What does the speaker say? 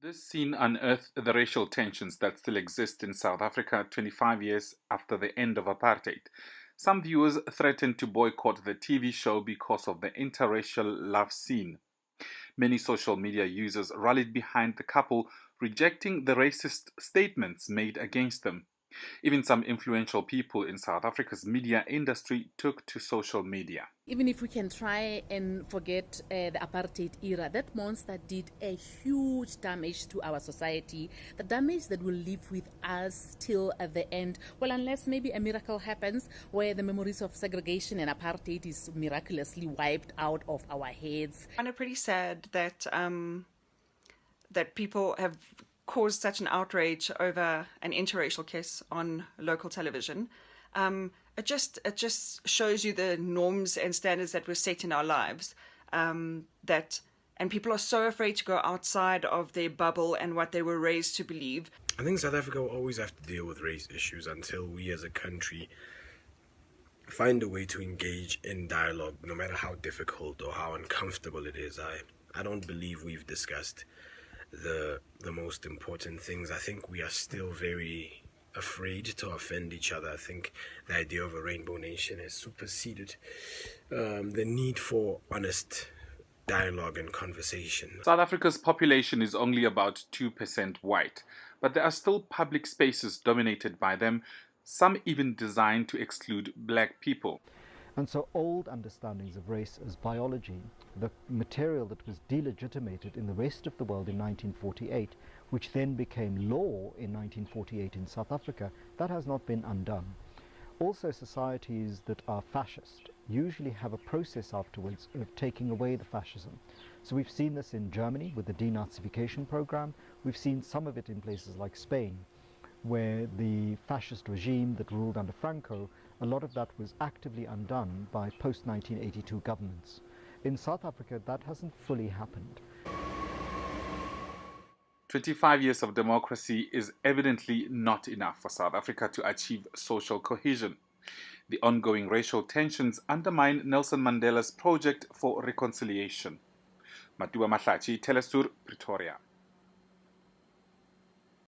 This scene unearthed the racial tensions that still exist in South Africa 25 years after the end of apartheid. Some viewers threatened to boycott the TV show because of the interracial love scene. Many social media users rallied behind the couple, rejecting the racist statements made against them. Even some influential people in South Africa's media industry took to social media. Even if we can try and forget the apartheid era, that monster did a huge damage to our society, the damage that will live with us till at the end. Well, unless maybe a miracle happens where the memories of segregation and apartheid is miraculously wiped out of our heads. I find it pretty sad that that people have caused such an outrage over an interracial kiss on local television. It just shows you the norms and standards that were set in our lives. And people are so afraid to go outside of their bubble and what they were raised to believe. I think South Africa will always have to deal with race issues until we as a country find a way to engage in dialogue, no matter how difficult or how uncomfortable it is. I don't believe we've discussed the most important things. I think we are still very afraid to offend each other. I think the idea of a rainbow nation has superseded the need for honest dialogue and conversation. South Africa's population is only about 2% white, but there are still public spaces dominated by them, some even designed to exclude black people. And so old understandings of race as biology, the material that was delegitimated in the rest of the world in 1948, which then became law in 1948 in South Africa, that has not been undone. Also, societies that are fascist usually have a process afterwards of taking away the fascism. So we've seen this in Germany with the denazification program. We've seen some of it in places like Spain, where the fascist regime that ruled under Franco, a lot of that was actively undone by post-1982 governments. In South Africa, that hasn't fully happened. 25 years of democracy is evidently not enough for South Africa to achieve social cohesion. The ongoing racial tensions undermine Nelson Mandela's project for reconciliation. Matuba, Mahlatjie, Telesur, Pretoria.